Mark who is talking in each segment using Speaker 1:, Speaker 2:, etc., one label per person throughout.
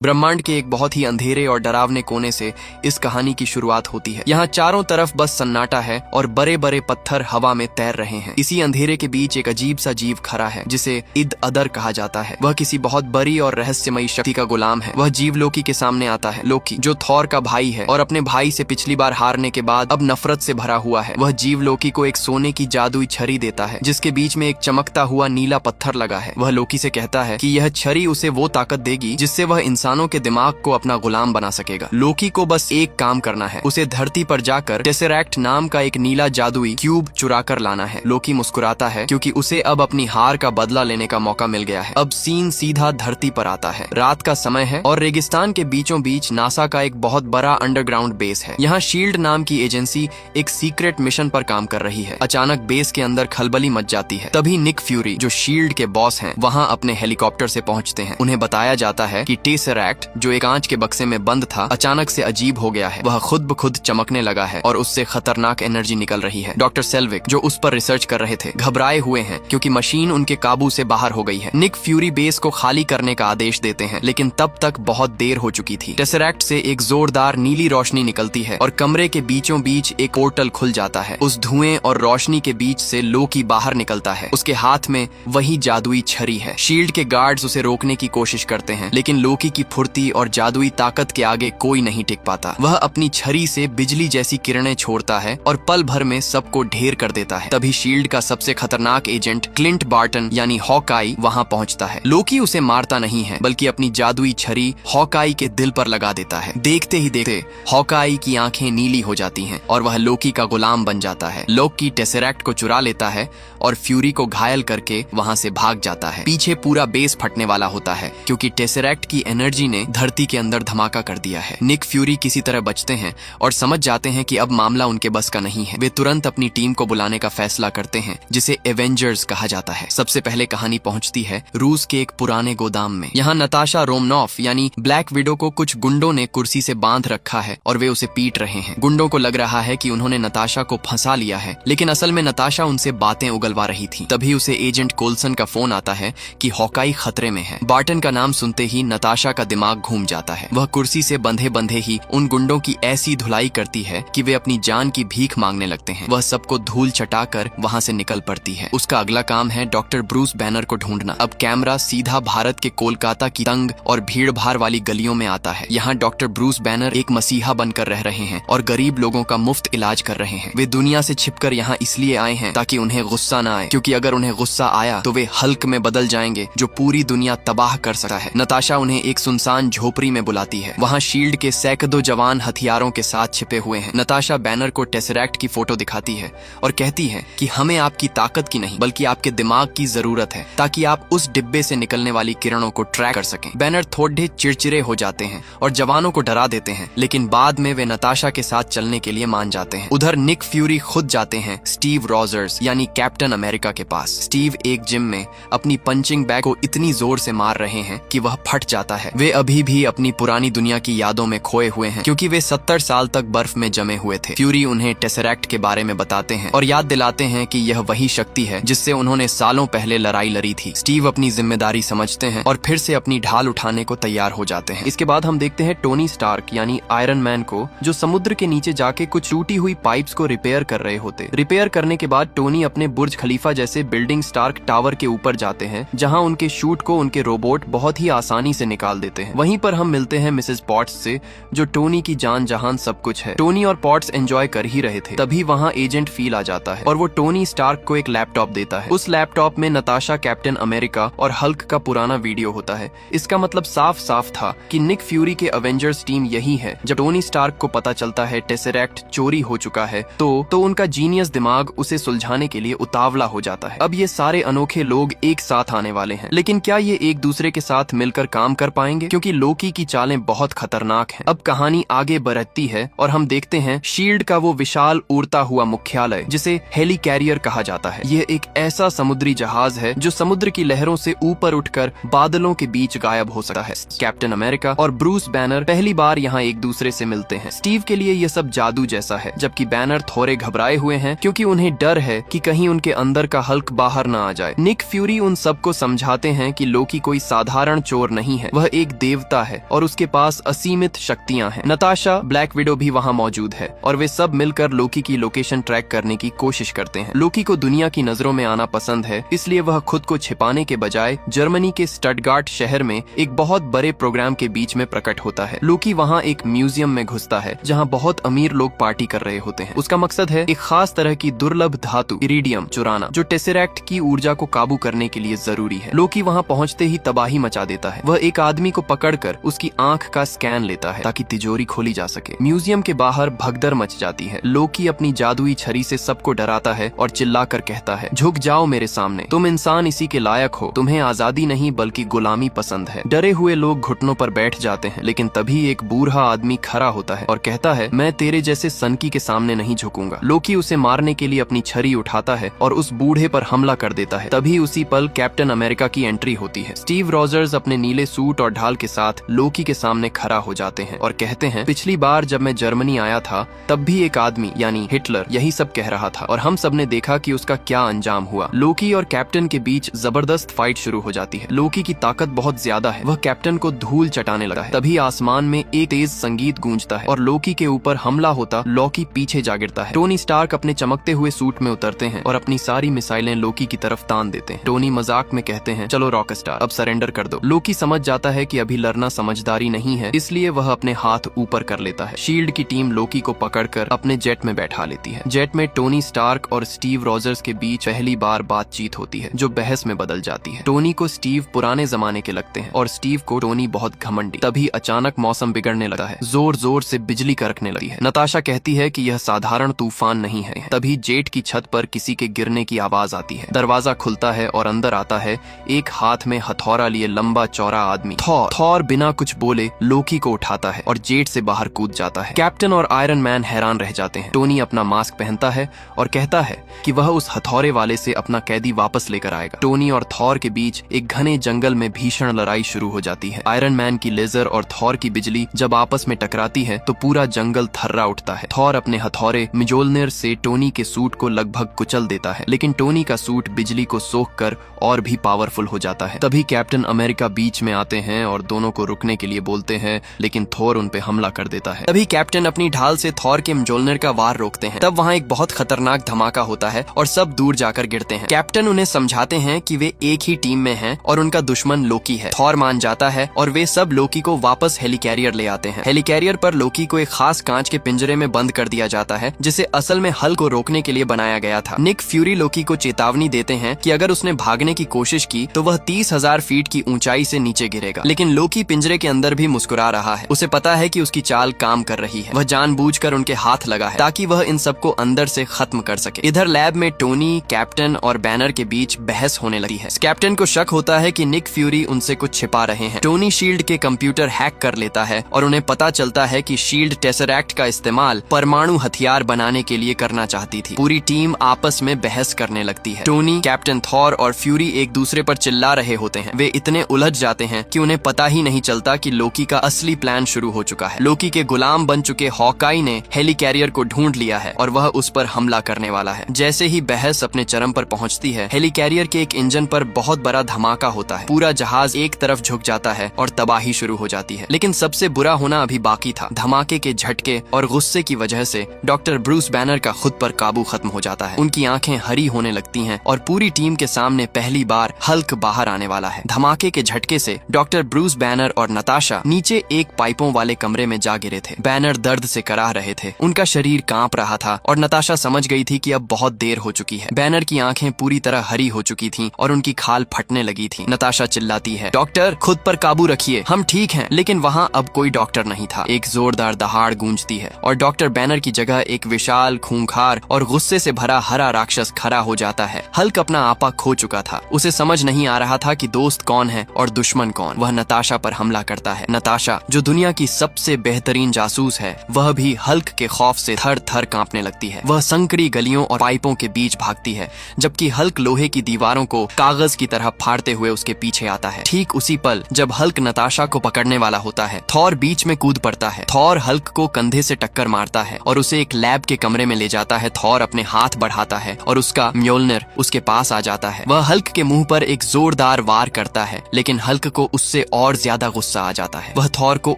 Speaker 1: ब्रह्मांड के एक बहुत ही अंधेरे और डरावने कोने से इस कहानी की शुरुआत होती है। यहाँ चारों तरफ बस सन्नाटा है और बड़े बड़े पत्थर हवा में तैर रहे हैं। इसी अंधेरे के बीच एक अजीब सा जीव खड़ा है जिसे इद अदर कहा जाता है। वह किसी बहुत बड़ी और रहस्यमयी शक्ति का गुलाम है। वह जीव लोकी के सामने आता है। लोकी जो थॉर का भाई है और अपने भाई से पिछली बार हारने के बाद अब नफरत से भरा हुआ है। वह जीव लोकी को एक सोने की जादुई छड़ी देता है जिसके बीच में एक चमकता हुआ नीला पत्थर लगा है। वह लोकी से कहता है कि यह छड़ी उसे वो ताकत देगी जिससे वह इंसानों के दिमाग को अपना गुलाम बना सकेगा। लोकी को बस एक काम करना है, उसे धरती पर जाकर टेसेरैक्ट नाम का एक नीला जादुई क्यूब चुरा कर लाना है। लोकी मुस्कुराता है क्योंकि उसे अब अपनी हार का बदला लेने का मौका मिल गया है। अब सीन सीधा धरती पर आता है। रात का समय है और रेगिस्तान के बीचों बीच नासा का एक बहुत बड़ा अंडरग्राउंड बेस है। यहाँ शील्ड नाम की एजेंसी एक सीक्रेट मिशन पर काम कर रही है। अचानक बेस के अंदर खलबली मच जाती है। तभी निक फ्यूरी जो शील्ड के बॉस हैं वहाँ अपने हेलीकॉप्टर से पहुँचते हैं। उन्हें बताया जाता है कि टेसेरैक्ट जो एक कांच के बक्से में बंद था अचानक से अजीब हो गया है। वह खुद ब खुद चमकने लगा है और उससे खतरनाक एनर्जी निकल रही है। डॉक्टर सेल्विक जो उस पर रिसर्च कर रहे थे घबराए हुए हैं क्योंकि मशीन उनके काबू से बाहर हो गई है। निक फ्यूरी बेस को खाली करने का आदेश देते हैं लेकिन तब तक बहुत देर हो चुकी थी। टेसेरैक्ट से एक जोरदार नीली रोशनी निकलती है और कमरे के बीचों बीच एक पोर्टल खुल जाता है। उस धुएं और रोशनी के बीच से लोकी बाहर निकलता है। उसके हाथ में वही जादुई छड़ी है। शील्ड के गार्ड्स उसे रोकने की कोशिश करते हैं लेकिन लोकी की फुर्ती और जादुई ताकत के आगे कोई नहीं टिक पाता। वह अपनी छड़ी से बिजली जैसी किरणें छोड़ता है और पल भर में सबको ढेर कर देता है। तभी शील्ड का सबसे खतरनाक एजेंट क्लिंट बार्टन यानी हॉकाई वहां पहुंचता है। लोकी उसे मारता नहीं है बल्कि अपनी जादुई छड़ी हॉकाई के दिल पर लगा देता है। देखते ही देखते हॉकाई की आंखें नीली हो जाती हैं और वह लोकी का गुलाम बन जाता है। लोकी टेसेरैक्ट को चुरा लेता है और फ्यूरी को घायल करके वहां से भाग जाता है। पीछे पूरा बेस फटने वाला होता है क्योंकि टेसेरैक्ट की एनर्जी ने धरती के अंदर धमाका कर दिया है। निक फ्यूरी किसी तरह बचते हैं और समझ जाते हैं कि अब मामला उनके बस का नहीं है। वे तुरंत अपनी टीम को बुलाने का फैसला करते हैं जिसे एवेंजर्स कहा जाता है। सबसे पहले कहानी पहुंचती है रूस के एक पुराने गोदाम में। यहाँ नताशा रोमनॉफ यानी ब्लैक विडो को कुछ गुंडों ने कुर्सी से बांध रखा है और वे उसे पीट रहे हैं। गुंडों को लग रहा है कि उन्होंने नताशा को फंसा लिया है लेकिन असल में नताशा उनसे बातें उगलवा रही थी। तभी उसे एजेंट कोल्सन का फोन आता है कि हॉकाई खतरे में है। बार्टन का नाम सुनते ही नताशा का दिमाग घूम जाता है। वह कुर्सी से बंधे बंधे ही उन गुंडों की ऐसी धुलाई करती है कि वे अपनी जान की भीख मांगने लगते हैं। वह सबको धूल चटाकर वहां से निकल पड़ती है। उसका अगला काम है डॉक्टर ब्रूस बैनर को ढूंढना। अब कैमरा सीधा भारत के कोलकाता की तंग और भीड़ भाड़ वाली गलियों में आता है। यहाँ डॉक्टर ब्रूस बैनर एक मसीहा बनकर रह रहे हैं और गरीब लोगों का मुफ्त इलाज कर रहे हैं। वे दुनिया से छिपकर यहाँ इसलिए आए हैं ताकि उन्हें गुस्सा न आए, क्योंकि अगर उन्हें गुस्सा आया तो वे हल्क में बदल जाएंगे जो पूरी दुनिया तबाह कर सकता है। नताशा उन्हें एक सुनसान झोपड़ी में बुलाती है। वहाँ शील्ड के सैकड़ों जवान हथियारों के साथ छिपे हुए हैं। नताशा बैनर को टेसेरैक्ट की फोटो दिखाती है और कहती है कि हमें आपकी ताकत की नहीं बल्कि आपके दिमाग की जरूरत है ताकि आप उस डिब्बे से निकलने वाली किरणों को ट्रैक कर सकें। बैनर थोड़े चिड़चिड़े हो जाते हैं और जवानों को डरा देते हैं लेकिन बाद में वे नताशा के साथ चलने के लिए मान जाते हैं। उधर निक फ्यूरी खुद जाते हैं स्टीव रॉजर्स यानी कैप्टन अमेरिका के पास। स्टीव एक जिम में अपनी पंचिंग बैग को इतनी जोर से मार रहे हैं कि वह फट जाता है। वे अभी भी अपनी पुरानी दुनिया की यादों में खोए हुए हैं क्योंकि वे 70 साल तक बर्फ में जमे हुए थे। फ्यूरी उन्हें टेसेरैक्ट के बारे में बताते हैं और याद दिलाते हैं कि यह वही शक्ति है जिससे उन्होंने सालों पहले लड़ाई लड़ी थी। स्टीव अपनी जिम्मेदारी समझते हैं और फिर से अपनी ढाल उठाने को तैयार हो जाते हैं। इसके बाद हम देखते हैं टोनी स्टार्क यानी आयरन मैन को जो समुद्र के नीचे जाके कुछ टूटी हुई पाइप्स को रिपेयर कर रहे होते। रिपेयर करने के बाद टोनी अपने बुर्ज खलीफा जैसे बिल्डिंग स्टार्क टावर के ऊपर जाते हैं जहाँ उनके शूट को उनके रोबोट बहुत ही आसानी से निकाल देते हैं। वहीं पर हम मिलते हैं मिसेस पॉट्स से जो टोनी की जान जहान सब कुछ है। टोनी और पॉट्स एंजॉय कर ही रहे थे तभी वहाँ एजेंट फील आ जाता है और वो टोनी स्टार्क को एक लैपटॉप देता है। उस लैपटॉप में नताशा, कैप्टन अमेरिका और हल्क का पुराना वीडियो होता है। इसका मतलब साफ साफ था कि निक फ्यूरी के अवेंजर्स टीम यही है। जब टोनी स्टार्क को पता चलता है टेसेरैक्ट चोरी हो चुका है तो उनका जीनियस दिमाग उसे सुलझाने के लिए उतावला हो जाता है। अब ये सारे अनोखे लोग एक साथ आने वाले हैं लेकिन क्या ये एक दूसरे के साथ मिलकर काम कर पाएंगे क्योंकि लोकी की चालें बहुत खतरनाक हैं। अब कहानी आगे बढ़ती है और हम देखते हैं शील्ड का वो विशाल उड़ता हुआ मुख्यालय जिसे हेली कैरियर कहा जाता है। यह एक ऐसा समुद्री जहाज है जो समुद्र की लहरों से ऊपर उठकर बादलों के बीच गायब हो सकता है। कैप्टन अमेरिका और ब्रूस बैनर पहली बार यहाँ एक दूसरे से मिलते हैं। स्टीव के लिए यह सब जादू जैसा है जबकि बैनर थोड़े घबराए हुए हैं क्योंकि उन्हें डर है कि कहीं उनके अंदर का हल्क बाहर न आ जाए। निक फ्यूरी उन सबको समझाते हैं कि लोकी कोई साधारण चोर नहीं है, वह एक एक देवता है और उसके पास असीमित शक्तियां हैं। नताशा, ब्लैक विडो भी वहाँ मौजूद है और वे सब मिलकर लोकी की लोकेशन ट्रैक करने की कोशिश करते हैं। लोकी को दुनिया की नजरों में आना पसंद है, इसलिए वह खुद को छिपाने के बजाय जर्मनी के स्टटगार्ट शहर में एक बहुत बड़े प्रोग्राम के बीच में प्रकट होता है। लोकी वहाँ एक म्यूजियम में घुसता है जहाँ बहुत अमीर लोग पार्टी कर रहे होते हैं। उसका मकसद है एक खास तरह की दुर्लभ धातु इरिडियम चुराना, जो टेसेरैक्ट की ऊर्जा को काबू करने के लिए जरूरी है। लोकी वहाँ पहुँचते ही तबाही मचा देता है। वह एक आदमी को पकड़कर उसकी आंख का स्कैन लेता है ताकि तिजोरी खोली जा सके। म्यूजियम के बाहर भगदड़ मच जाती है। लोकी अपनी जादुई छड़ी से सबको डराता है और चिल्लाकर कहता है, झुक जाओ मेरे सामने, तुम इंसान इसी के लायक हो, तुम्हें आजादी नहीं बल्कि गुलामी पसंद है। डरे हुए लोग घुटनों पर बैठ जाते हैं, लेकिन तभी एक बूढ़ा आदमी खड़ा होता है और कहता है, मैं तेरे जैसे सनकी के सामने नहीं झुकूंगा। लोकी उसे मारने के लिए अपनी छड़ी उठाता है और उस बूढ़े पर हमला कर देता है। तभी उसी पल कैप्टन अमेरिका की एंट्री होती है। स्टीव रॉजर्स अपने नीले सूट और ढाल के साथ लोकी के सामने खड़ा हो जाते हैं और कहते हैं, पिछली बार जब मैं जर्मनी आया था तब भी एक आदमी यानी हिटलर यही सब कह रहा था और हम सब ने देखा कि उसका क्या अंजाम हुआ। लोकी और कैप्टन के बीच जबरदस्त फाइट शुरू हो जाती है। लोकी की ताकत बहुत ज्यादा है, वह कैप्टन को धूल चटाने लगा है। तभी आसमान में एक तेज संगीत गूंजता है और लोकी के ऊपर हमला होता लोकी पीछे जा गिरता है। टोनी स्टार्क अपने चमकते हुए सूट में उतरते हैं और अपनी सारी मिसाइलें लोकी की तरफ तान देते हैं। टोनी मजाक में कहते हैं, चलो रॉक स्टार, अब सरेंडर कर दो। लोकी समझ जाता है कि अभी लड़ना समझदारी नहीं है, इसलिए वह अपने हाथ ऊपर कर लेता है। शील्ड की टीम लोकी को पकड़कर अपने जेट में बैठा लेती है। जेट में टोनी स्टार्क और स्टीव रॉजर्स के बीच पहली बार बातचीत होती है जो बहस में बदल जाती है। टोनी को स्टीव पुराने जमाने के लगते हैं और स्टीव को टोनी बहुत घमंडी। तभी अचानक मौसम बिगड़ने लगा है, जोर जोर से बिजली कड़कने लगी है। नताशा कहती है कि यह साधारण तूफान नहीं है। तभी जेट की छत पर किसी के गिरने की आवाज आती है। दरवाजा खुलता है और अंदर आता है एक हाथ में हथौड़ा लिए लंबा चौड़ा आदमी। थॉर बिना कुछ बोले लोकी को उठाता है और जेट से बाहर कूद जाता है। कैप्टन और आयरन मैन हैरान रह जाते हैं। टोनी अपना मास्क पहनता है और कहता है कि वह उस हथौड़े वाले से अपना कैदी वापस लेकर आएगा। टोनी और थॉर के बीच एक घने जंगल में भीषण लड़ाई शुरू हो जाती है। आयरन मैन की लेजर और थॉर की बिजली जब आपस में टकराती है तो पूरा जंगल थर्रा उठता है। थॉर अपने हथौड़े मिजोल्निर से टोनी के सूट को लगभग कुचल देता है, लेकिन टोनी का सूट बिजली को सोखकर और भी पावरफुल हो जाता है। तभी कैप्टन अमेरिका बीच में आते हैं और दोनों को रुकने के लिए बोलते हैं, लेकिन थॉर उन पे हमला कर देता है। तभी कैप्टन अपनी ढाल से थॉर के मिजोल्निर का वार रोकते हैं। तब वहाँ एक बहुत खतरनाक धमाका होता है और सब दूर जाकर गिरते हैं। कैप्टन उन्हें समझाते हैं कि वे एक ही टीम में हैं और उनका दुश्मन लोकी है। थॉर मान जाता है और वे सब लोकी को वापस हेलिकैरियर ले आते हैं। हेलिकैरियर पर लोकी को एक खास कांच के पिंजरे में बंद कर दिया जाता है, जिसे असल में हल्क को रोकने के लिए बनाया गया था। निक फ्यूरी लोकी को चेतावनी देते हैं कि अगर उसने भागने की कोशिश की तो वह 30,000 फीट की ऊंचाई से नीचे गिरेगा। लेकिन लोकी पिंजरे के अंदर भी मुस्कुरा रहा है। उसे पता है कि उसकी चाल काम कर रही है। वह जानबूझकर उनके हाथ लगा है ताकि वह इन सबको अंदर से खत्म कर सके। इधर लैब में टोनी, कैप्टन और बैनर के बीच बहस होने लगी है। कैप्टन को शक होता है कि निक फ्यूरी उनसे कुछ छिपा रहे हैं। टोनी शील्ड के कंप्यूटर हैक कर लेता है और उन्हें पता चलता है कि शील्ड टेसरैक्ट का इस्तेमाल परमाणु हथियार बनाने के लिए करना चाहती थी। पूरी टीम आपस में बहस करने लगती है। टोनी, कैप्टन, थॉर और फ्यूरी एक दूसरे पर चिल्ला रहे होते हैं। वे इतने उलझ जाते हैं कि उन्हें पता ही नहीं चलता कि लोकी का असली प्लान शुरू हो चुका है। लोकी के गुलाम बन चुके हॉकाई ने हेलिकैरियर को ढूंढ लिया है और वह उस पर हमला करने वाला है। जैसे ही बहस अपने चरम पर पहुंचती है, हेलिकैरियर के एक इंजन पर बहुत बड़ा धमाका होता है। पूरा जहाज एक तरफ झुक जाता है और तबाही शुरू हो जाती है। लेकिन सबसे बुरा होना अभी बाकी था। धमाके के झटके और गुस्से की वजह से डॉक्टर ब्रूस बैनर का खुद पर काबू खत्म हो जाता है। उनकी आंखें हरी होने लगती हैं और पूरी टीम के सामने पहली बार हल्क बाहर आने वाला है। धमाके के झटके से डॉक्टर ब्रूस बैनर और नताशा नीचे एक पाइपों वाले कमरे में जा गिरे थे। बैनर दर्द से कराह रहे थे, उनका शरीर कांप रहा था और नताशा समझ गई थी कि अब बहुत देर हो चुकी है। बैनर की आंखें पूरी तरह हरी हो चुकी थीं और उनकी खाल फटने लगी थी। नताशा चिल्लाती है, डॉक्टर खुद पर काबू रखिए, हम ठीक हैं। लेकिन वहाँ अब कोई डॉक्टर नहीं था। एक जोरदार दहाड़ गूंजती है और डॉक्टर बैनर की जगह एक विशाल, खूंखार और गुस्से से भरा हरा राक्षस खड़ा हो जाता है। हल्क अपना आपा खो चुका था। उसे समझ नहीं आ रहा था कि दोस्त कौन है और दुश्मन कौन। वह नताशा पर हमला करता है। नताशा, जो दुनिया की सबसे बेहतरीन जासूस है, वह भी हल्क के खौफ से थर थर कांपने लगती है। वह संकरी गलियों और पाइपों के बीच भागती है, जबकि हल्क लोहे की दीवारों को कागज की तरह फाड़ते हुए उसके पीछे आता है। ठीक उसी पल जब हल्क नताशा को पकड़ने वाला होता है, थॉर बीच में कूद पड़ता है। थॉर हल्क को कंधे से टक्कर मारता है और उसे एक लैब के कमरे में ले जाता है। थॉर अपने हाथ बढ़ाता है और उसका म्योल्निर उसके पास आ जाता है। वह हल्क के मुंह पर एक जोरदार वार करता है, लेकिन हल्क को उससे और ज्यादा गुस्सा आ जाता है। वह थॉर को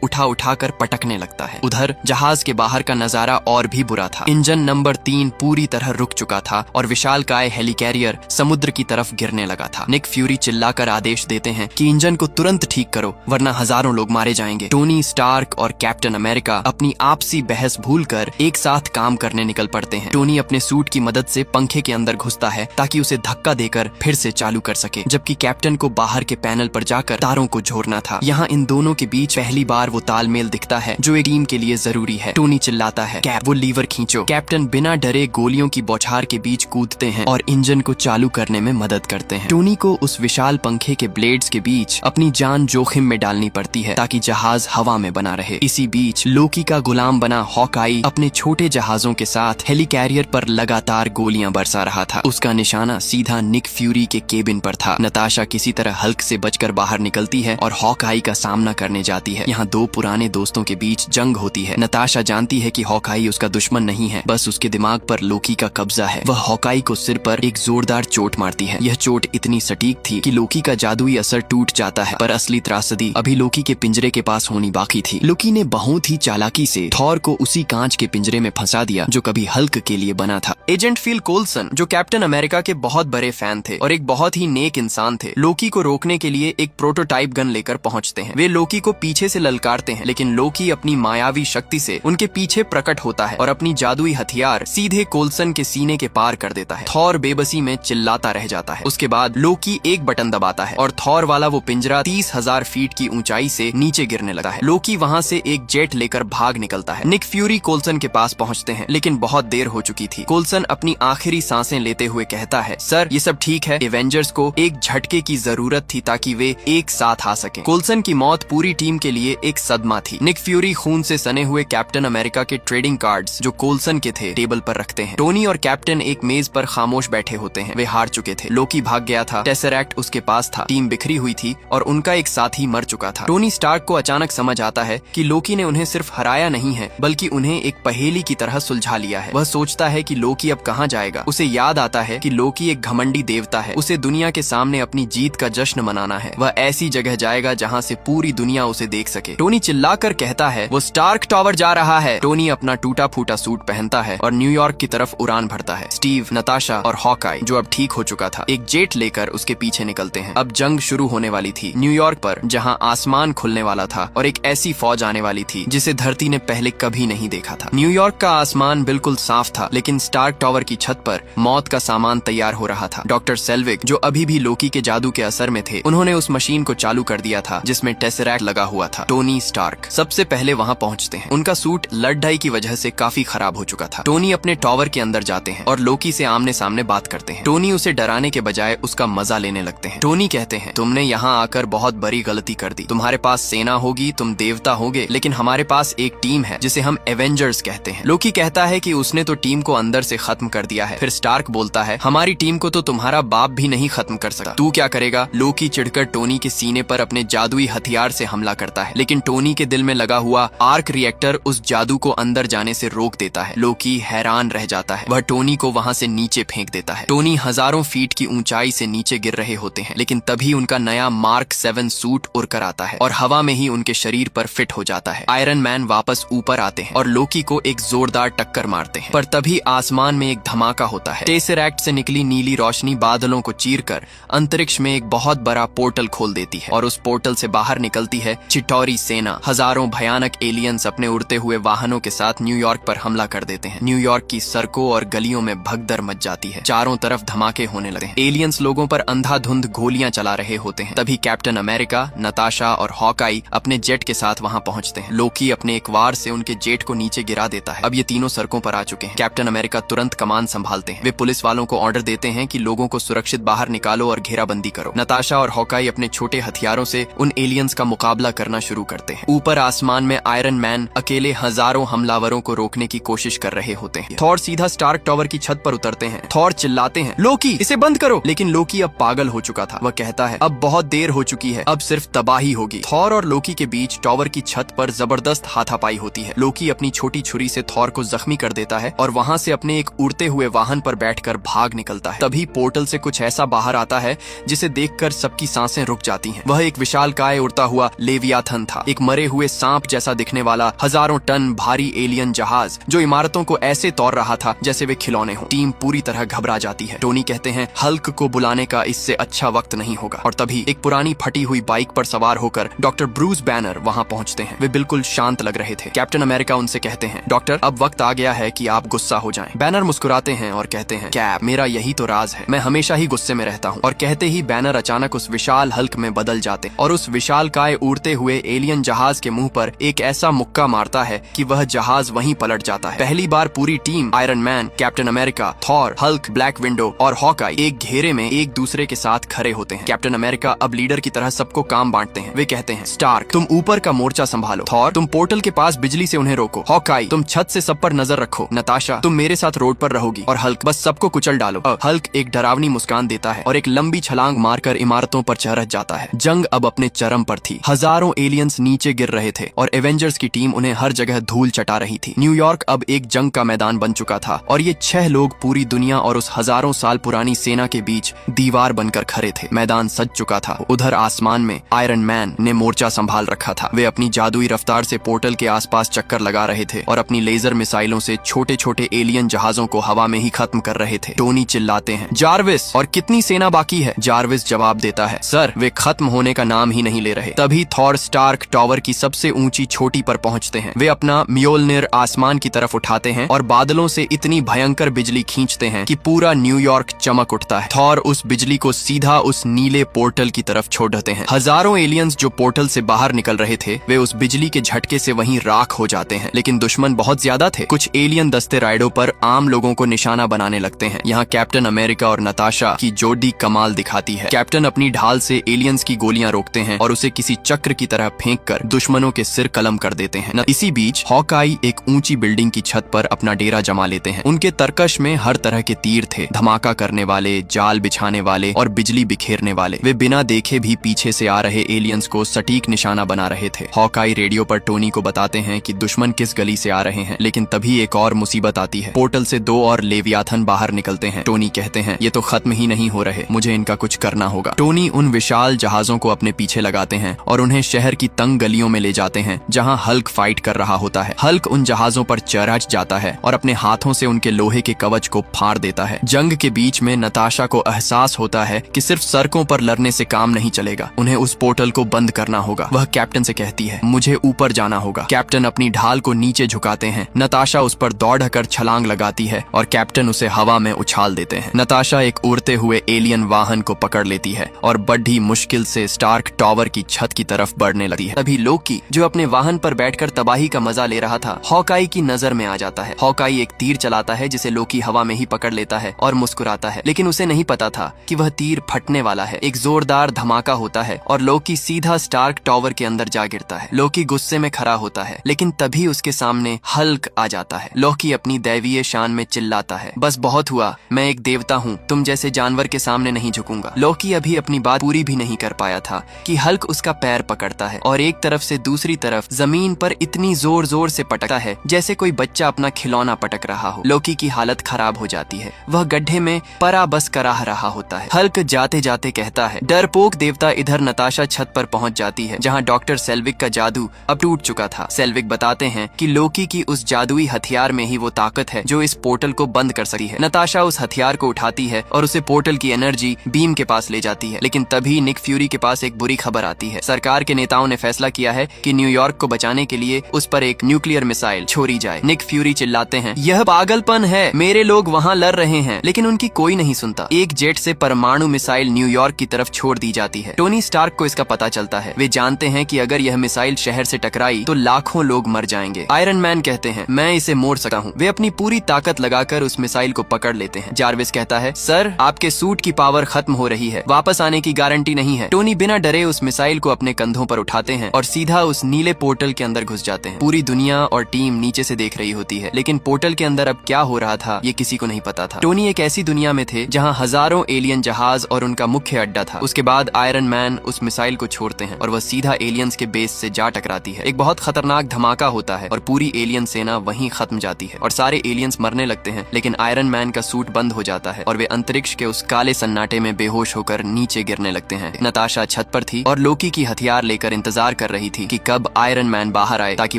Speaker 1: उठा उठाकर पटकने लगता है। उधर जहाज के बाहर का नजारा और भी बुरा था। इंजन नंबर 3 पूरी तरह रुक चुका था और विशालकाय हेलिकैरियर समुद्र की तरफ गिरने लगा था। निक फ्यूरी चिल्लाकर आदेश देते हैं कि इंजन को तुरंत ठीक करो वरना हजारों लोग मारे जाएंगे। टोनी स्टार्क और कैप्टन अमेरिका अपनी आपसी बहस भूलकर एक साथ काम करने निकल पड़ते हैं। टोनी अपने सूट की मदद से पंखे के अंदर घुसता है ताकि उसे धक्का देकर फिर से चालू कर सके, जबकि कैप्टन को बाहर के पैनल पर जाकर तारों को जोड़ना था। यहाँ इन दोनों के बीच पहली बार वो तालमेल दिखता है जो एक टीम के लिए जरूरी है। टोनी चिल्लाता है, कैप वो लीवर खींचो। कैप्टन बिना डरे गोलियों की बौछार के बीच कूदते हैं और इंजन को चालू करने में मदद करते हैं। टोनी को उस विशाल पंखे के ब्लेड्स के बीच अपनी जान जोखिम में डालनी पड़ती है ताकि जहाज हवा में बना रहे। इसी बीच लोकी का गुलाम बना हॉकाई अपने छोटे जहाजों के साथ हेलिकैरियर पर लगातार गोलियां बरसा रहा था। उसका निशाना सीधा निक फ्यूरी के केबिन पर था। नताशा किसी तरह हल्क से बचकर बाहर निकलती है और हॉकाई का सामना करने जाती है। यहाँ दो पुराने दोस्तों के बीच जंग होती है। नताशा जानती है कि हॉकाई उसका दुश्मन नहीं है, बस उसके दिमाग पर लोकी का कब्जा है। वह हॉकाई को सिर पर एक जोरदार चोट मारती है। यह चोट इतनी सटीक थी कि लोकी का जादुई असर टूट जाता है, पर असली त्रासदी अभी लोकी के पिंजरे के पास होनी बाकी थी। लोकी ने बहुत ही चालाकी से थॉर को उसी कांच के पिंजरे में फंसा दिया जो कभी हल्क के लिए बना था। एजेंट फिल कोल्सन, जो कैप्टन अमेरिका के बहुत बड़े फैन थे और एक बहुत ही नेक इंसान थे, लोकी को रोकने के लिए एक प्रोटोटाइप गन लेकर पहुंचते हैं। वे लोकी को पीछे से ललकारते हैं, लेकिन लोकी अपनी मायावी शक्ति से उनके पीछे प्रकट होता है और अपनी जादुई हथियार सीधे कोल्सन के सीने के पार कर देता है। थॉर बेबसी में चिल्लाता रह जाता है। उसके बाद लोकी एक बटन दबाता है और थॉर वाला वो पिंजरा 30,000 फीट की ऊंचाई से नीचे गिरने लगा है। लोकी वहाँ से एक जेट लेकर भाग निकलता है। निक फ्यूरी कोल्सन के पास पहुँचते हैं, लेकिन बहुत देर हो चुकी थी। कोल्सन अपनी आखिरी सांसें लेते हुए कहता है, सर ये सब ठीक है, एवेंजर्स को एक झटके की जरूरत थी ताकि वे एक साथ आ सकें। कोल्सन की मौत पूरी टीम के लिए एक सदमा थी। निक फ्यूरी खून से सने हुए कैप्टन अमेरिका के ट्रेडिंग कार्ड्स जो कोल्सन के थे टेबल पर रखते हैं। टोनी और कैप्टन एक मेज पर खामोश बैठे होते हैं। वे हार चुके थे। लोकी भाग गया था, टेसरैक्ट उसके पास था, टीम बिखरी हुई थी और उनका एक साथी मर चुका था। टोनी स्टार्क को अचानक समझ आता है कि लोकी ने उन्हें सिर्फ हराया नहीं है बल्कि उन्हें एक पहेली की तरह सुलझा लिया है। वह सोचता है कि लोकी अब कहाँ जाएगा। उसे याद आता है कि लोकी एक घमंडी देवता है। उसे दुनिया के सामने अपनी जीत का जश्न मनाना है। वह ऐसी जगह जाएगा जहाँ से पूरी दुनिया उसे देख सके। टोनी चिल्लाकर कहता है, वो स्टार्क टावर जा रहा है। टोनी अपना टूटा फूटा सूट पहनता है और न्यूयॉर्क की तरफ उड़ान भरता है। स्टीव, नताशा और हॉकाई, जो अब ठीक हो चुका था, एक जेट लेकर उसके पीछे निकलते हैं। अब जंग शुरू होने वाली थी। न्यूयॉर्क पर जहाँ आसमान खुलने वाला था और एक ऐसी फौज आने वाली थी जिसे धरती ने पहले कभी नहीं देखा था। न्यूयॉर्क का आसमान बिल्कुल साफ था, लेकिन स्टार्क टावर की छत पर मौत का सामान तैयार हो रहा था। डॉक्टर सेल्विक, जो अभी भी लोकी के जादू के असर में थे, उन्होंने उस मशीन को चालू कर दिया था जिसमें टेसरैक्ट लगा हुआ था। टोनी स्टार्क सबसे पहले वहाँ पहुँचते हैं। उनका सूट लड़ाई की वजह से काफी खराब हो चुका था। टोनी अपने टावर के अंदर जाते हैं और लोकी से आमने सामने बात करते हैं। टोनी उसे डराने के बजाय उसका मजा लेने लगते हैं। टोनी कहते हैं, तुमने यहाँ आकर बहुत बड़ी गलती कर दी। तुम्हारे पास सेना होगी, तुम देवता होगे, लेकिन हमारे पास एक टीम है जिसे हम एवेंजर्स कहते हैं। लोकी कहता है कि उसने तो टीम को अंदर से खत्म कर दिया है। फिर स्टार्क बोलता है, हमारी टीम को तो तुम्हारा बाप भी नहीं खत्म कर सकता, तू क्या करेगा। लोकी चिढ़कर टोनी के सीने पर अपने जादुई हथियार से हमला करता है, लेकिन टोनी के दिल में लगा हुआ आर्क रिएक्टर उस जादू को अंदर जाने से रोक देता है। लोकी हैरान रह जाता है। वह टोनी को वहाँ से नीचे फेंक देता है। टोनी हजारों फीट की ऊंचाई से नीचे गिर रहे होते हैं, लेकिन तभी उनका नया मार्क 7 सूट उड़कर आता है और हवा में ही उनके शरीर पर फिट हो जाता है। आयरन मैन वापस ऊपर आते हैं और लोकी को एक जोरदार टक्कर मारते हैं, पर तभी आसमान में एक धमाका होता है। टेसरैक्ट से निकली नीली रोशनी बादलों को चीरकर अंतरिक्ष में एक बहुत बड़ा पोर्टल खोल देती है और उस पोर्टल से बाहर निकलती है चिटौरी सेना। हजारों भयानक एलियंस अपने उड़ते हुए वाहनों के साथ न्यूयॉर्क पर हमला कर देते हैं। न्यूयॉर्क की सड़कों और गलियों में भगदड़ मच जाती है। चारों तरफ धमाके होने लगते हैं। एलियंस लोगों पर अंधाधुंध गोलियां चला रहे होते हैं। तभी कैप्टन अमेरिका, नताशा और हॉकाई अपने जेट के साथ वहां पहुंचते हैं। लोकी अपने एक वार से उनके जेट को नीचे गिरा देता है। अब ये तीनों सड़कों पर आ चुके हैं। कैप्टन अमेरिका तुरंत कमान संभालते हैं। वे पुलिस वालों को ऑर्डर देते हैं कि लोगों को सुरक्षित बाहर निकालो और घेराबंदी करो। नताशा और हॉकाई अपने छोटे हथियारों से उन एलियंस का मुकाबला करना शुरू करते हैं। ऊपर आसमान में आयरन मैन अकेले हजारों हमलावरों को रोकने की कोशिश कर रहे होते हैं। थॉर सीधा स्टार्क टावर की छत पर उतरते हैं। थॉर चिल्लाते हैं, लोकी इसे बंद करो, लेकिन लोकी अब पागल हो चुका था। वह कहता है, अब बहुत देर हो चुकी है, अब सिर्फ तबाही होगी। थॉर और लोकी के बीच टावर की छत पर जबरदस्त हाथापाई होती है। लोकी अपनी छोटी छुरी से थॉर को जख्मी कर देता है और वहाँ से अपने एक उड़ते हुए वाहन पर बैठकर भाग निकलता है। तभी पोर्टल से कुछ ऐसा बाहर आता है जिसे देखकर सबकी सांसें रुक जाती हैं। वह एक विशालकाय उड़ता हुआ लेवियाथन था, एक मरे हुए सांप जैसा दिखने वाला हजारों टन भारी एलियन जहाज जो इमारतों को ऐसे तोड़ रहा था जैसे वे खिलौने हों। टीम पूरी तरह घबरा जाती है। टोनी कहते हैं हल्क को बुलाने का इससे अच्छा वक्त नहीं होगा। और तभी एक पुरानी फटी हुई बाइक पर सवार होकर डॉक्टर ब्रूस बैनर वहां पहुंचते हैं। वे बिल्कुल शांत लग रहे थे। कैप्टन अमेरिका उनसे कहते हैं डॉक्टर अब वक्त आ गया है कि आप गुस्सा हो जाएं। बैनर मुस्कुराते हैं और कहते हैं कैप, मेरा यही तो राज है, मैं हमेशा ही गुस्से में रहता हूँ। और कहते ही बैनर अचानक उस विशाल हल्क में बदल जाते और उस विशालकाय उड़ते हुए एलियन जहाज के मुंह पर एक ऐसा मुक्का मारता है कि वह जहाज वहीं पलट जाता है। पहली बार पूरी team iron man, captain America, Thor, Hulk, black window और हॉकाई एक घेरे में एक दूसरे के साथ खड़े होते हैं। कैप्टन अमेरिका अब लीडर की तरह सबको काम बांटते हैं। वे कहते हैं स्टार्क तुम ऊपर का मोर्चा संभालो, थॉर तुम पोर्टल के पास बिजली से उन्हें रोको, हॉकाई तुम छत से सब पर नजर रखो, नताशा तुम मेरे साथ रोड पर रहोगी और हल्क बस सबको कुचल डालो। हल्क एक डरावनी मुस्कान देता है और एक लंबी छलांग मारकर इमारतों पर चढ़ जाता है। जंग अब अपने चरम पर थी। हजारों एलियंस नीचे गिर रहे थे और एवेंजर्स की टीम उन्हें हर जगह धूल चटा रही थी। न्यूयॉर्क अब एक जंग का मैदान बन चुका था और ये 6 लोग पूरी दुनिया और उस हजारों साल पुरानी सेना के बीच दीवार बनकर खड़े थे। मैदान सज चुका था। उधर आसमान में आयरन मैन ने मोर्चा संभाल रखा था। वे अपनी जादुई रफ्तार से पोर्टल के आसपास चक्कर लगा रहे थे और अपनी लेजर मिसाइलों से छोटे छोटे एलियन जहाजों को हवा में ही खत्म कर रहे थे। टोनी चिल्लाते हैं जार्विस और कितनी सेना बाकी है? जार्विस जवाब देता है सर वे खत्म होने का नाम ही नहीं ले रहे। तभी थॉर स्टार्क टावर की सबसे ऊंची चोटी पर पहुंचते हैं। वे अपना म्योलनिर आसमान की तरफ उठाते हैं और बादलों से इतनी भयंकर बिजली खींचते हैं कि पूरा न्यूयॉर्क चमक उठता है। थॉर उस बिजली को सीधा उस नीले पोर्टल की तरफ छोड़ देते हैं। हजारों एलियंस जो पोर्टल से बाहर निकल रहे थे वे उस बिजली के झटके से वहीं राख हो जाते हैं। लेकिन दुश्मन बहुत ज्यादा थे। कुछ एलियन दस्ते राइडों पर आम लोगों को निशाना बनाने लगते हैं। यहाँ कैप्टन अमेरिका और नताशा की जोड़ी कमाल दिखाती है। कैप्टन अपनी ढाल से एलियंस की गोलियां रोकते हैं और उसे किसी चक्र की तरह फेंक कर दुश्मनों के सिर कलम कर देते हैं। इसी बीच हॉकाई एक ऊंची बिल्डिंग की छत पर अपना डेरा जमा लेते हैं। उनके तरकश में हर तरह के तीर थे, धमाका करने वाले, जाल बिछाने वाले और बिजली बिखेरने वाले। वे बिना देखे भी पीछे से आ रहे एलियंस को सटीक निशाना बना रहे थे। हॉकाई रेडियो पर टोनी को बताते हैं कि दुश्मन किस गली से आ रहे हैं। लेकिन तभी एक और मुसीबत आती है। पोर्टल से 2 और लेवियाथन बाहर निकलते हैं। टोनी कहते हैं ये तो खत्म ही नहीं हो रहे, मुझे इनका कुछ करना होगा। टोनी उन विशाल जहाजों को अपने पीछे लगाते हैं और उन्हें शहर की तंग गलियों में ले जाते हैं जहां हल्क फाइट कर रहा होता है। हल्क उन जहाजों पर चढ़ जाता है और अपने हाथों से उनके लोहे के कवच को फाड़ देता है। जंग के बीच में नताशा को एहसास होता है कि सिर्फ सड़कों पर लड़ने से काम नहीं चलेगा, उन्हें उस पोर्टल को बंद करना होगा। वह कैप्टन से कहती है मुझे ऊपर जाना होगा। कैप्टन अपनी ढाल को नीचे झुकाते हैं। नताशा उस पर दौड़कर छलांग लगाती है और कैप्टन उसे हवा में उछाल देते हैं। नताशा एक उड़ते हुए एलियन वाहन को पकड़ लेती है और बड़ी मुश्किल से स्टार्क टावर की छत की तरफ बढ़ने लगती है। तभी लोकी जो अपने वाहन पर बैठकर तबाही का मजा ले रहा था हॉकाई की नजर में आ जाता है। हॉकाई एक तीर चलाता है जिसे लोकी हवा में ही पकड़ लेता है और मुस्कुराता है। लेकिन उसे नहीं पता था कि वह तीर फटने वाला है। एक जोरदार धमाका होता है और लोकी सीधा स्टार्क टावर के अंदर जा गिरता है। लोकी गुस्से में खड़ा होता है लेकिन तभी उसके सामने हल्क आ जाता है। लोकी अपनी दैवीय शान में चिल्लाता है बस बहुत हुआ, मैं एक देवता हूँ, तुम जैसे जानवर के सामने नहीं झुकूंगा। लोकी अभी अपनी बात पूरी भी नहीं कर पाया था कि हल्क उसका पैर पकड़ता है और एक तरफ से दूसरी तरफ जमीन पर इतनी जोर जोर से पटकता है जैसे कोई बच्चा अपना खिलौना पटक रहा हो। लोकी की हालत खराब हो जाती है। वह गड्ढे में पराबस कराह रहा होता है। हल्क जाते जाते कहता है डरपोक देवता। इधर नताशा छत पर पहुंच जाती है जहां डॉक्टर सेल्विक का जादू अब टूट चुका था। सेल्विक बताते हैं कि लोकी की उस जादुई हथियार में ही वो ताकत है जो इस पोर्टल को बंद कर सकती है। नताशा उस हथियार को उठाती है और उसे पोर्टल की एनर्जी बीम के पास ले जाती है। लेकिन तभी निक फ्यूरी के पास एक बुरी खबर आती है। सरकार के नेताओं ने फैसला किया है कि न्यूयॉर्क को बचाने के लिए उस पर एक न्यूक्लियर मिसाइल छोड़ी जाए। निक फ्यूरी चिल्लाते हैं यह पागलपन है, मेरे लोग वहाँ लड़ रहे हैं। लेकिन उनकी कोई नहीं सुनता। एक जेट से परमाणु मिसाइल न्यूयॉर्क की तरफ छोड़ दी जाती है। टोनी स्टार्क को इसका पता चलता है। वे जानते हैं कि अगर यह मिसाइल शहर से टकराई तो लाखों लोग मर जाएंगे। आयरन मैन कहते हैं मैं इसे मोड़ सकता हूँ। वे अपनी पूरी ताकत लगाकर उस मिसाइल को पकड़ लेते हैं। जार्विस कहता है सर आपके सूट की पावर खत्म हो रही है, वापस आने की गारंटी नहीं है। टोनी बिना डरे उस मिसाइल को अपने कंधों पर उठाते हैं और सीधा उस नीले पोर्टल के अंदर घुस जाते हैं। पूरी दुनिया और टीम नीचे से देख रही होती है लेकिन पोर्टल के अंदर अब क्या हो रहा था ये किसी को नहीं पता था। टोनी एक ऐसी दुनिया में थे जहाँ हजारों एलियन जहाज और उनका मुख्य अड्डा था। उसके बाद आयरन मैन उस मिसाइल को छोड़ते हैं और वह सीधा एलियंस के बेस से जा टकराती है। एक बहुत खतरनाक धमाका होता है और पूरी एलियन सेना वहीं खत्म जाती है और सारे एलियंस मरने लगते हैं। लेकिन आयरन मैन का सूट बंद हो जाता है और वे अंतरिक्ष के उस काले सन्नाटे में बेहोश होकर नीचे गिरने लगते हैं। नताशा छत पर पर थी और लोकी की हथियार लेकर इंतजार कर रही थी कि कब आयरन मैन बाहर आए ताकि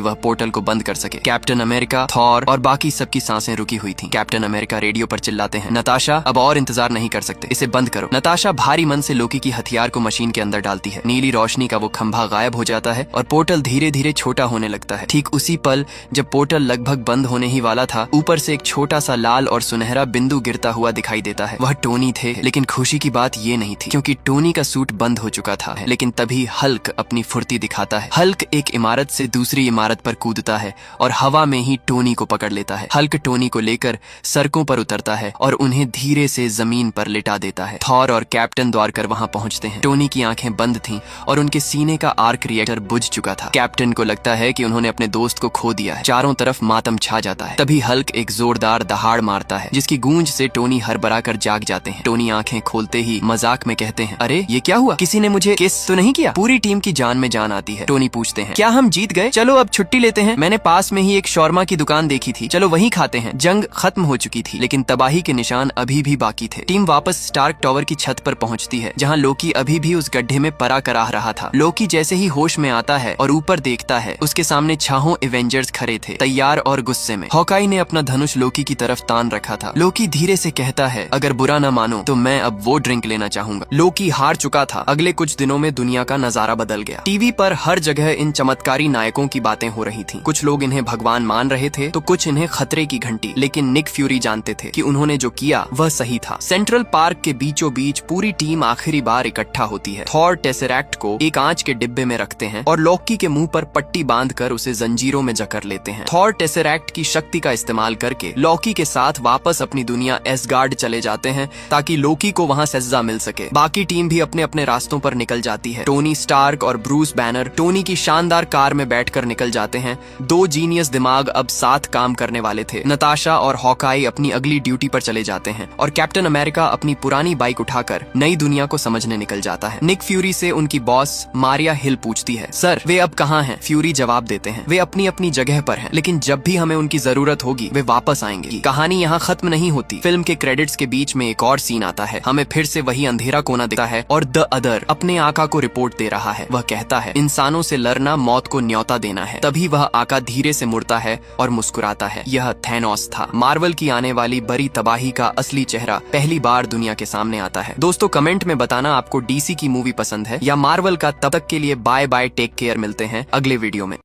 Speaker 1: वह पोर्टल को बंद कर सके। कैप्टन अमेरिका, थॉर और बाकी सबकी सांसें रुकी हुई थी। कैप्टन अमेरिका रेडियो पर चिल्लाते हैं, नताशा अब और इंतजार नहीं कर सकते, इसे बंद करो। नताशा भारी मन से लोकी की हथियार को मशीन के अंदर डालती है। नीली रोशनी का वो खंभा गायब हो जाता है और पोर्टल धीरे धीरे छोटा होने लगता है। ठीक उसी पल जब पोर्टल लगभग बंद होने ही वाला था, ऊपर से एक छोटा सा लाल और सुनहरा बिंदु गिरता हुआ दिखाई देता है। वह टोनी थे, लेकिन खुशी की बात ये नहीं थी क्योंकि टोनी का सूट बंद हो चुका था। लेकिन तभी हल्क अपनी फुर्ती दिखाता है। हल्क एक इमारत से दूसरी इमारत पर कूदता है और हवा में ही टोनी को पकड़ लेता है। हल्क टोनी को लेकर सड़कों पर उतरता है और उन्हें धीरे से जमीन पर लिटा देता है। थॉर और कैप्टन द्वारकर वहां पहुंचते हैं। टोनी की आंखें बंद थीं और उनके सीने का आर्क रिएक्टर बुझ चुका था। कैप्टन को लगता है कि उन्होंने अपने दोस्त को खो दिया है। चारों तरफ मातम छा जाता है। तभी हल्क एक जोरदार दहाड़ मारता है जिसकी गूंज से टोनी हड़बड़ा कर जाग जाते हैं। टोनी आंखें खोलते ही मजाक में कहते हैं, अरे ये क्या हुआ, किसी ने मुझे किस तो नहीं किया? पूरी टीम की जान में जान आती है। टोनी पूछते हैं, क्या हम जीत गए? चलो अब छुट्टी लेते हैं, मैंने पास में ही एक शौरमा की दुकान देखी थी, चलो वहीं खाते हैं। जंग खत्म हो चुकी थी लेकिन तबाही के निशान अभी भी बाकी थे। टीम वापस स्टार्क टावर की छत पर पहुंचती है जहां लोकी अभी भी उस गड्ढे में परा कराह रहा था। लोकी जैसे ही होश में आता है और ऊपर देखता है, उसके सामने छहों एवेंजर्स खड़े थे, तैयार और गुस्से में। हॉकाई ने अपना धनुष लोकी की तरफ तान रखा था। लोकी धीरे से कहता है, अगर बुरा न मानो तो मैं अब वो ड्रिंक लेना चाहूंगा। लोकी हार चुका था। अगले कुछ दिनों में दुनिया का नजारा बदल गया। टीवी पर हर जगह इन चमत्कारी नायकों की बातें हो रही थी। कुछ लोग इन्हें भगवान मान रहे थे तो कुछ इन्हें खतरे की घंटी। लेकिन निक फ्यूरी जानते थे कि उन्होंने जो किया वह सही था। सेंट्रल पार्क के बीचों बीच पूरी टीम आखिरी बार इकट्ठा होती है। थॉर टेसरैक्ट को एक आंच के डिब्बे में रखते हैं और लोकी के मुंह पर पट्टी बांधकर उसे जंजीरों में जकड़ लेते हैं। थॉर टेसरैक्ट की शक्ति का इस्तेमाल करके लोकी के साथ वापस अपनी दुनिया एसगार्ड चले जाते हैं ताकि लोकी को वहां सज्जा मिल सके। बाकी टीम भी अपने अपने रास्तों पर निकल जाती है। टोनी स्टार्क और ब्रूस बैनर टोनी की शानदार कार में बैठकर निकल जाते हैं। दो जीनियस दिमाग अब साथ काम करने वाले थे। नताशा और हॉकाई अपनी अगली ड्यूटी पर चले जाते हैं और कैप्टन अमेरिका अपनी पुरानी बाइक उठाकर नई दुनिया को समझने निकल जाता है। निक फ्यूरी से उनकी बॉस मारिया हिल पूछती है, सर वे अब कहाँ हैं? फ्यूरी जवाब देते हैं, वे अपनी अपनी जगह पर हैं, लेकिन जब भी हमें उनकी जरूरत होगी वे वापस आएंगे। कहानी यहाँ खत्म नहीं होती। फिल्म के क्रेडिट्स के बीच में एक और सीन आता है। हमें फिर से वही अंधेरा कोना दिखता है और द अदर अपने आका को रिपोर्ट दे रहा है। वह कहता है, इंसानों से लड़ना मौत को न्योता देना है। तभी वह आका धीरे से मुड़ता है और मुस्कुराता है। यह थैनोस था। मार्वल की आने वाली बड़ी तबाही का असली चेहरा पहली बार दुनिया के सामने आता है। दोस्तों कमेंट में बताना आपको डीसी की मूवी पसंद है या मार्वल का। तब तक के लिए बाय बाय, टेक केयर, मिलते हैं अगले वीडियो में।